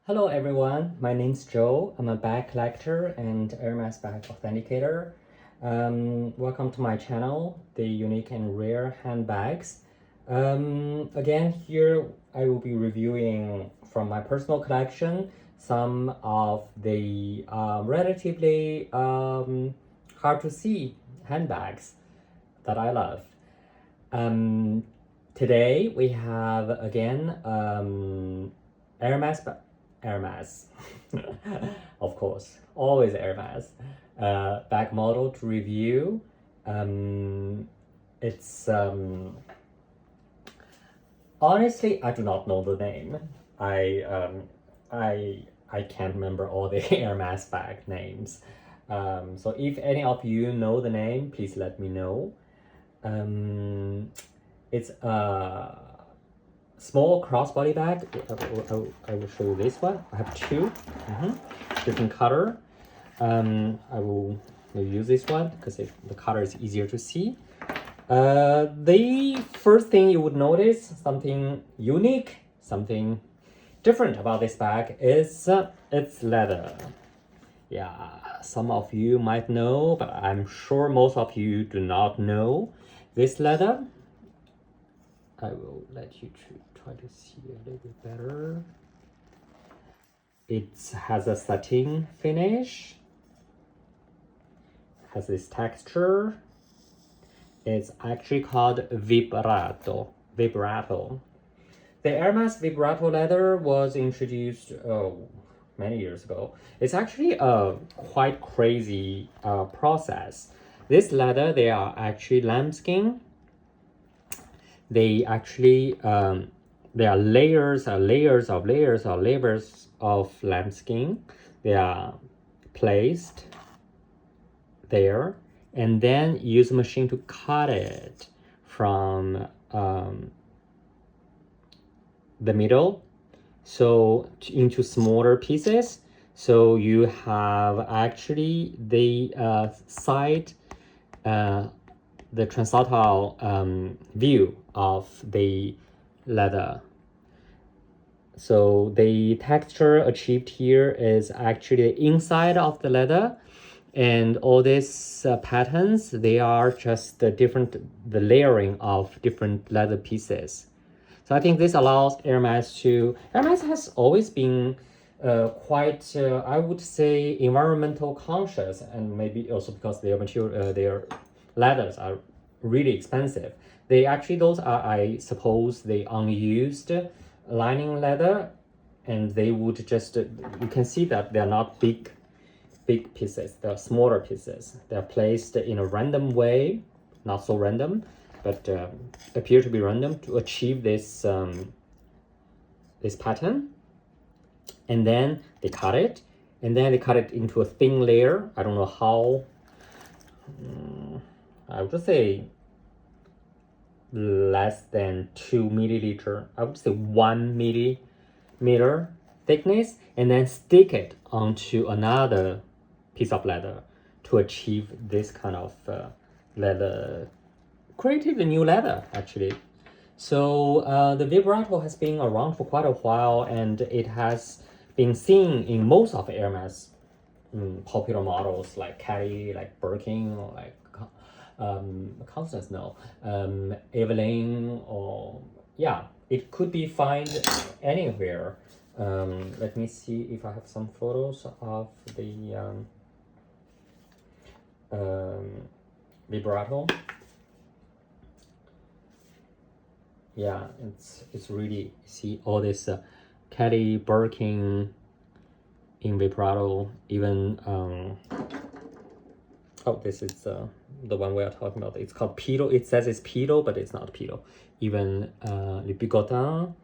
Hello everyone, my name's Joe. I'm a bag collector and Hermes bag authenticator. Welcome to my channel, the unique and rare handbags. Again, here I will be reviewing from my personal collection some of the relatively hard to see handbags that I love. Today we have again Hermes, Hermes, of course, always Hermes, bag model to review. It's honestly I do not know the name. I can't remember all the Hermes bag names. So if any of you know the name, please let me know. It's a small crossbody bag. I will show you this one. I have two, different color. I will use this one because the color is easier to see. The first thing you would notice, something unique, something different about this bag is its leather. Yeah, some of you might know, but I'm sure most of you do not know this leather. I will let you try to see a little bit better. It has a satin finish, has this texture. It's actually called Vibrato. Vibrato. The Hermes Vibrato leather was introduced many years ago. It's actually a quite crazy process. This leather, they are actually lambskin. They actually there are layers of lambskin. They are placed there, and then use a machine to cut it from the middle, so into smaller pieces. So you have actually the side, the transversal view of the leather. So the texture achieved here is actually the inside of the leather, and all these patterns, they are just the layering of different leather pieces. So I think this allows Hermes has always been quite, I would say, environmental conscious, and maybe also because their material, their leathers are really expensive. Those are, I suppose, the unused lining leather, and they would just, you can see that they're not big pieces, they're smaller pieces. They're placed in a random way, not so random, but appear to be random to achieve this this pattern. And then they cut it, and then they cut it into a thin layer. I don't know how. I would say less than 2 milliliter. I would say 1 millimeter thickness, and then stick it onto another piece of leather to achieve this kind of leather, created a new leather actually. So the Vibrato has been around for quite a while, and it has been seen in most of Hermes popular models like Caddy, like Birkin, or like Constance, no, Evelyn, or yeah, it could be found anywhere. Let me see if I have some photos of the Vibrato. Yeah, it's really, see all this Caddy, Birkin in Vibrato, even oh, this is the one we are talking about. It's called Pilot. It says it's Pilot, but it's not Pilot. Even Le Bigotin,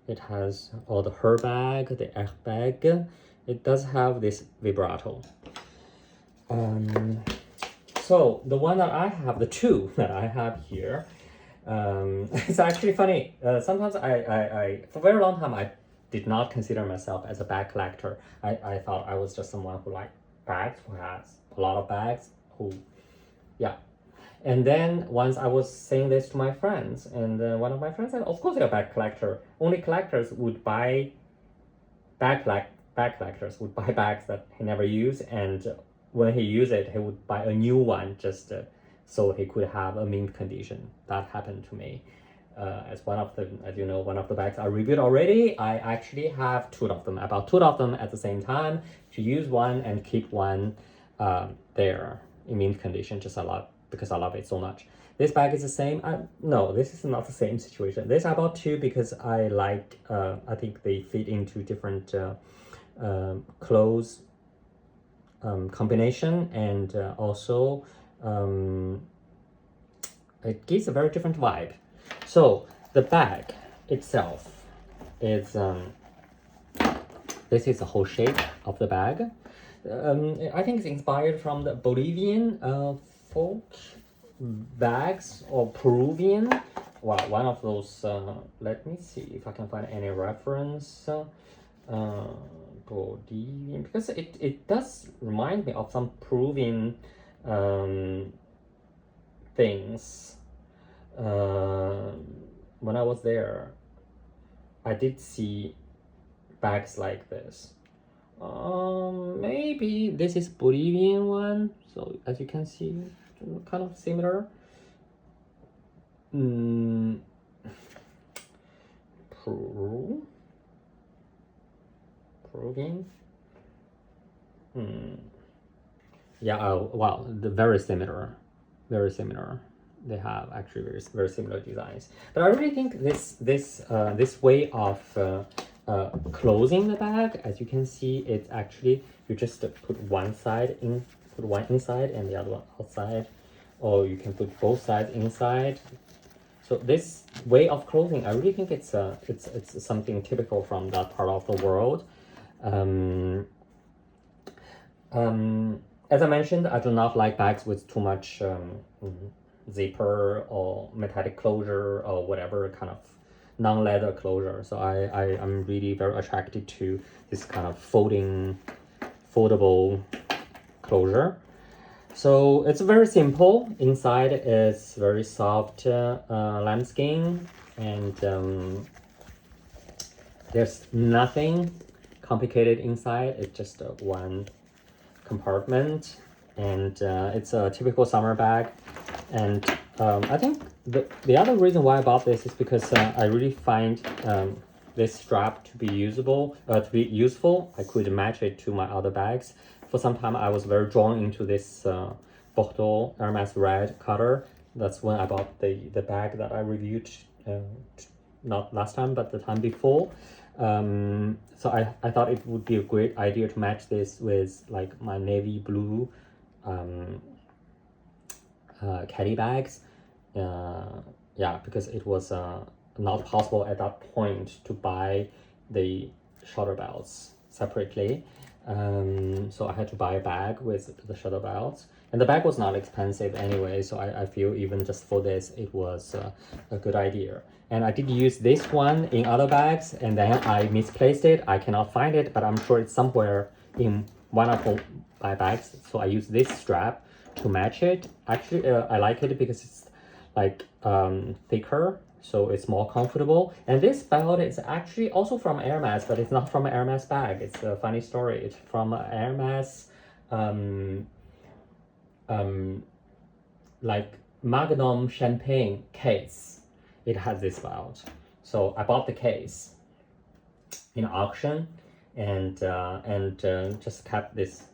it has all the her bag, the airbag. It does have this Vibrato. So the one that I have, the two that I have here, it's actually funny. Sometimes I for a very long time I did not consider myself as a bag collector. I thought I was just someone who liked bags, who has a lot of bags, who, yeah. And then once I was saying this to my friends, and one of my friends said, of course you're a bag collector. Only collectors would buy bag collectors would buy bags that he never used, and when he used it, he would buy a new one just so he could have a mint condition. That happened to me. As one of the, as you know, one of the bags I reviewed already. I actually have two of them. I bought two of them at the same time to use one and keep one there in mint condition. Just a lot because I love it so much. This bag is the same. No, this is not the same situation. This I bought two because I like. I think they fit into different clothes combination, and also it gives a very different vibe. So the bag itself is this is the whole shape of the bag. I think it's inspired from the Bolivian folk bags, or Peruvian. Well, one of those. Let me see if I can find any reference. Bolivian, because it does remind me of some Peruvian things. When I was there, I did see bags like this. Maybe this is Bolivian one. So as you can see, kind of similar. Peruvian. Yeah. Wow. Very similar. Very similar. They have actually very similar designs. But I really think this way of closing the bag, as you can see, it's actually you just put one side in, put one inside and the other one outside, or you can put both sides inside. So this way of closing, I really think it's something typical from that part of the world. As I mentioned, I do not like bags with too much zipper or metallic closure or whatever kind of non-leather closure. So I'm really very attracted to this kind of foldable closure. So it's very simple. Inside is very soft lambskin, and there's nothing complicated inside. It's just one compartment, and it's a typical summer bag. And I think the other reason why I bought this is because I really find this strap to be useful. I could match it to my other bags. For some time, I was very drawn into this Bordeaux Hermes red color. That's when I bought the bag that I reviewed, not last time, but the time before. So I thought it would be a great idea to match this with like my navy blue caddy bags. Yeah, because it was not possible at that point to buy the shoulder belts separately. So I had to buy a bag with the shoulder belts, and the bag was not expensive anyway, so I feel even just for this it was a good idea. And I did use this one in other bags, and then I misplaced it. I cannot find it, but I'm sure it's somewhere in one of my bags, so I use this strap to match it. Actually, I like it because it's like thicker, so it's more comfortable. And this belt is actually also from Hermes, but it's not from an Hermes bag. It's a funny story. It's from a Hermes like Magnum champagne case. It has this belt, so I bought the case in auction, and just kept this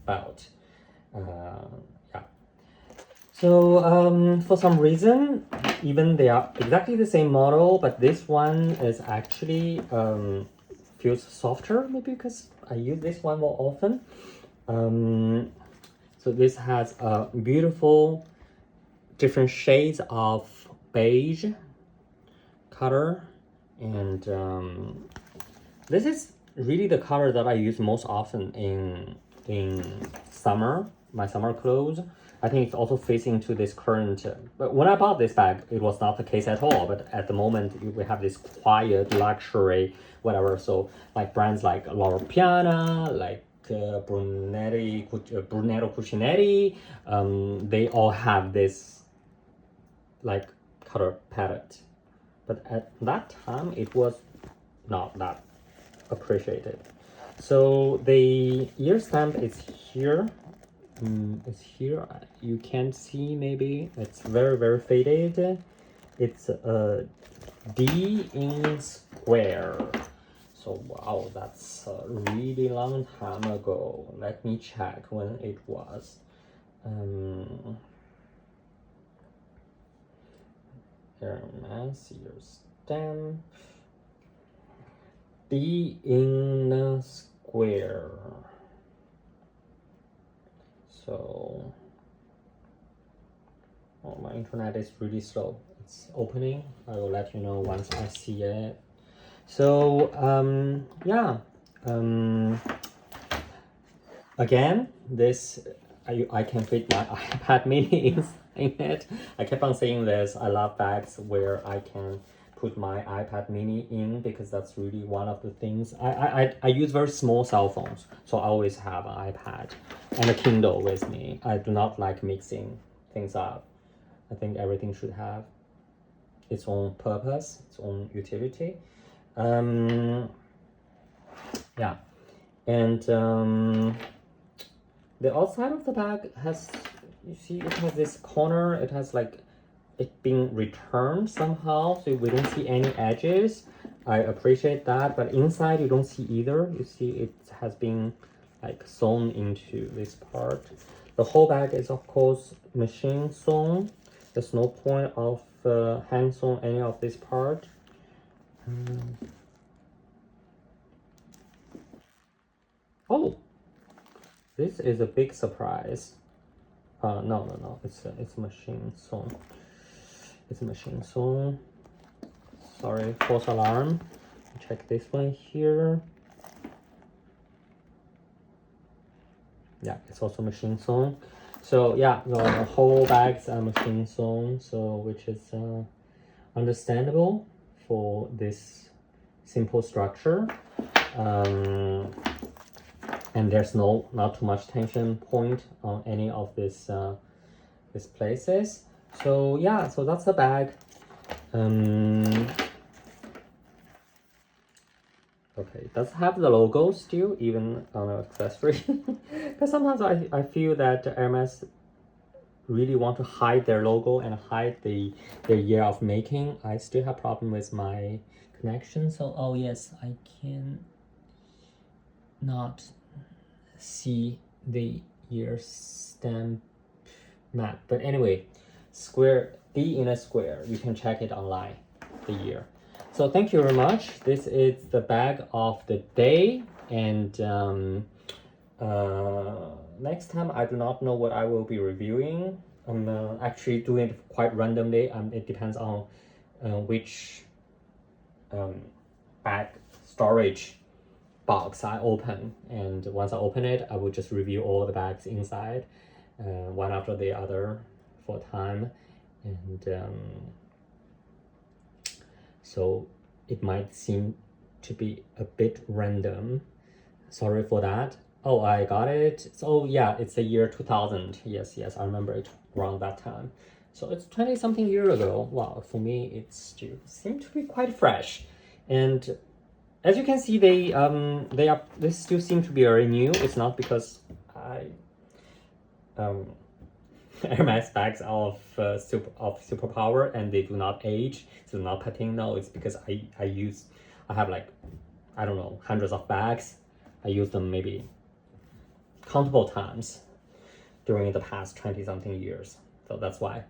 belt. Yeah. So for some reason, even they are exactly the same model, but this one is actually feels softer, maybe because I use this one more often. So this has a beautiful different shades of beige color, and this is really the color that I use most often in summer, my summer clothes. I think it also fits into this current, but when I bought this bag, it was not the case at all. But at the moment, we have this quiet luxury, whatever. So like brands like Loro Piana, like Brunello Cucinelli, they all have this like color palette. But at that time, it was not that appreciate it. So the ear stamp is here. It's here. You can't see, maybe it's very faded. It's a D in square. So wow, that's a really long time ago. Let me check when it was. Hermes ear stamp. D in a square. So, oh, my internet is really slow. It's opening. I will let you know once I see it. So, yeah. Again, this I can fit my iPad mini in it. I kept on saying this. I love bags where I can put my iPad mini in, because that's really one of the things. I use very small cell phones, so I always have an iPad and a Kindle with me. I do not like mixing things up. I think everything should have its own purpose, its own utility. Yeah, and the outside of the bag has, you see, it has this corner. It has like it being returned somehow, so we don't see any edges. I appreciate that, but inside you don't see either. You see it has been like sewn into this part. The whole bag is of course machine sewn. There's no point of hand sewn any of this part. Oh, this is a big surprise. No, it's machine sewn. It's machine sewn. Sorry, false alarm. Check this one here. Yeah, it's also machine sewn. So yeah, the whole bags are machine sewn, so which is understandable for this simple structure. And there's not too much tension point on any of these places. So yeah, so that's the bag. Okay, it does have the logo still, even on the accessory. Because sometimes I feel that Hermes really want to hide their logo and hide their year of making. I still have problem with my connection. So oh yes, I can not see the year stamp map. But anyway, square D in a square. You can check it online, the year. So thank you very much. This is the bag of the day, and next time I do not know what I will be reviewing. I'm actually doing it quite randomly. It depends on which bag storage box I open, and once I open it, I will just review all the bags inside, one after the other for time, and so it might seem to be a bit random. Sorry for that. Oh, I got it. So yeah, it's the year 2000. Yes, I remember it around that time. So it's 20 something years ago. Wow, for me it still seems to be quite fresh. And as you can see, they still seem to be very new. It's not because I Hermes bags of superpower and they do not age, do not patina. No, it's because I have like, I don't know, hundreds of bags. I use them maybe countable times during the past 20 something years. So that's why.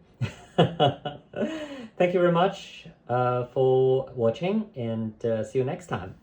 Thank you very much for watching, and see you next time.